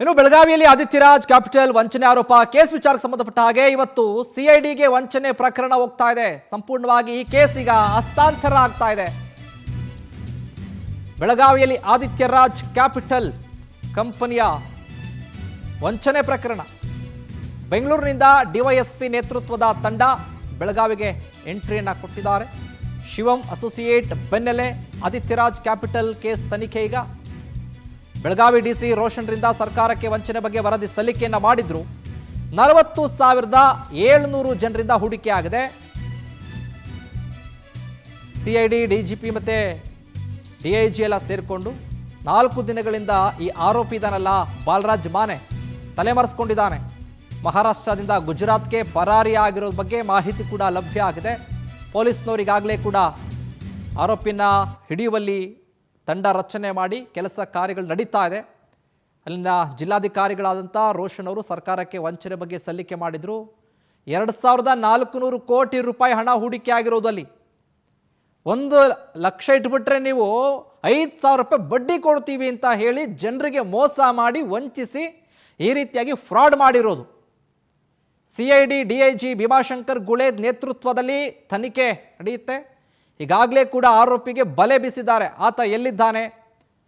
ಇನ್ನು ಬೆಳಗಾವಿಯಲ್ಲಿ ಆದಿತ್ಯರಾಜ್ ಕ್ಯಾಪಿಟಲ್ ವಂಚನೆ ಆರೋಪ ಕೇಸ್ ವಿಚಾರಕ್ಕೆ ಸಂಬಂಧಪಟ್ಟ ಹಾಗೆ ಇವತ್ತು ಸಿಐಡಿಗೆ ವಂಚನೆ ಪ್ರಕರಣ ಹೋಗ್ತಾ ಇದೆ. ಸಂಪೂರ್ಣವಾಗಿ ಈ ಕೇಸ್ ಈಗ ಹಸ್ತಾಂತರ ಆಗ್ತಾ ಇದೆ. ಬೆಳಗಾವಿಯಲ್ಲಿ ಆದಿತ್ಯರಾಜ್ ಕ್ಯಾಪಿಟಲ್ ಕಂಪನಿಯ ವಂಚನೆ ಪ್ರಕರಣ. ಬೆಂಗಳೂರಿನಿಂದ ಡಿವೈಎಸ್ಪಿ ನೇತೃತ್ವದ ತಂಡ ಬೆಳಗಾವಿಗೆ ಎಂಟ್ರಿಯನ್ನ ಕೊಟ್ಟಿದ್ದಾರೆ. ಶಿವಂ ಅಸೋಸಿಯೇಟ್ ಬೆನ್ನಲ್ಲೇ ಆದಿತ್ಯರಾಜ್ ಕ್ಯಾಪಿಟಲ್ ಕೇಸ್ ತನಿಖೆ ಈಗ. ಬೆಳಗಾವಿ ಡಿಸಿ ರೋಷನ್ರಿಂದ ಸರ್ಕಾರಕ್ಕೆ ವಂಚನೆ ಬಗ್ಗೆ ವರದಿ ಸಲ್ಲಿಕೆಯನ್ನ ಮಾಡಿದ್ರು. 40,700 ಜನರಿಂದ ಹೂಡಿಕೆ ಆಗಿದೆ. ಸಿಐಡಿ, ಡಿಜಿಪಿ ಮತ್ತೆ ಡಿಐಜಿ ಎಲ್ಲ ಸೇರಿಕೊಂಡು 4 ದಿನಗಳಿಂದ ಈ ಆರೋಪಿ ಇದಾನಲ್ಲ ಬಾಲರಾಜ್ ಮಾನೆ ತಲೆಮರೆಸ್ಕೊಂಡಿದ್ದಾನೆ. ಮಹಾರಾಷ್ಟ್ರದಿಂದ ಗುಜರಾತ್ಗೆ ಪರಾರಿ ಆಗಿರೋ ಬಗ್ಗೆ ಮಾಹಿತಿ ಕೂಡ ಲಭ್ಯ ಆಗಿದೆ. ಪೊಲೀಸ್ನವರಿಗಾಗಲೇ ಕೂಡ ಆರೋಪಿನ ಹಿಡಿಯುವಲ್ಲಿ ತಂಡ ರಚನೆ ಮಾಡಿ ಕೆಲಸ ಕಾರ್ಯಗಳು ನಡೀತಾ ಇದೆ. ಅಲ್ಲಿನ ಜಿಲ್ಲಾಧಿಕಾರಿಗಳಾದಂಥ ರೋಷನ್ ಅವರು ಸರ್ಕಾರಕ್ಕೆ ವಂಚನೆ ಬಗ್ಗೆ ಸಲ್ಲಿಕೆ ಮಾಡಿದರು. 2,400 ಕೋಟಿ ರೂಪಾಯಿ ಹಣ ಹೂಡಿಕೆ ಆಗಿರೋದು. ಅಲ್ಲಿ 1 ಲಕ್ಷ ಇಟ್ಬಿಟ್ರೆ ನೀವು 5,000 ರೂಪಾಯಿ ಬಡ್ಡಿ ಕೊಡ್ತೀವಿ ಅಂತ ಹೇಳಿ ಜನರಿಗೆ ಮೋಸ ಮಾಡಿ ವಂಚಿಸಿ ಈ ರೀತಿಯಾಗಿ ಫ್ರಾಡ್ ಮಾಡಿರೋದು. ಸಿಐಡಿ, ಡಿಐಜಿ ಭೀಮಾಶಂಕರ್ ಗುಳೇದ್ ನೇತೃತ್ವದಲ್ಲಿ ತನಿಖೆ ನಡೆಯುತ್ತೆ. ಈಗಾಗಲೇ ಕೂಡ ಆರೋಪಿಗೆ ಬಲೆ ಬೀಸಿದ್ದಾರೆ. ಆತ ಎಲ್ಲಿದ್ದಾನೆ,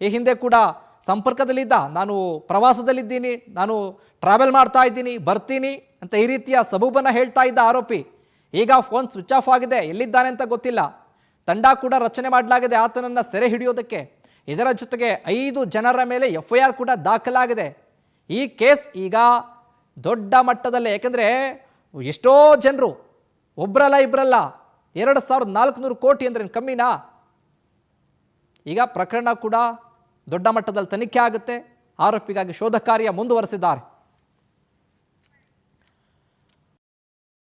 ಈ ಹಿಂದೆ ಕೂಡ ಸಂಪರ್ಕದಲ್ಲಿದ್ದ, ನಾನು ಪ್ರವಾಸದಲ್ಲಿದ್ದೀನಿ, ನಾನು ಟ್ರಾವೆಲ್ ಮಾಡ್ತಾ ಇದ್ದೀನಿ, ಬರ್ತೀನಿ ಅಂತ ಈ ರೀತಿಯ ಸಬೂಬನ್ನು ಹೇಳ್ತಾ ಇದ್ದ ಆರೋಪಿ ಈಗ ಫೋನ್ ಸ್ವಿಚ್ ಆಫ್ ಆಗಿದೆ, ಎಲ್ಲಿದ್ದಾನೆ ಅಂತ ಗೊತ್ತಿಲ್ಲ. ತಂಡ ಕೂಡ ರಚನೆ ಮಾಡಲಾಗಿದೆ ಆತನನ್ನು ಸೆರೆ ಹಿಡಿಯೋದಕ್ಕೆ. ಇದರ ಜೊತೆಗೆ 5 ಜನರ ಮೇಲೆ FIR ಕೂಡ ದಾಖಲಾಗಿದೆ. ಈ ಕೇಸ್ ಈಗ ದೊಡ್ಡ ಮಟ್ಟದಲ್ಲೇ, ಯಾಕೆಂದರೆ ಎಷ್ಟೋ ಜನರು, ಒಬ್ಬರಲ್ಲ ಇಬ್ಬರಲ್ಲ, 2,400 ಕೋಟಿ ಅಂದ್ರೆ ಕಮ್ಮಿನಾ? ಈಗ ಪ್ರಕರಣ ಕೂಡ ದೊಡ್ಡ ಮಟ್ಟದಲ್ಲಿ ತನಿಖೆ ಆಗುತ್ತೆ. ಆರೋಪಿಗಾಗಿ ಶೋಧ ಕಾರ್ಯ ಮುಂದುವರೆಸಿದ್ದಾರೆ.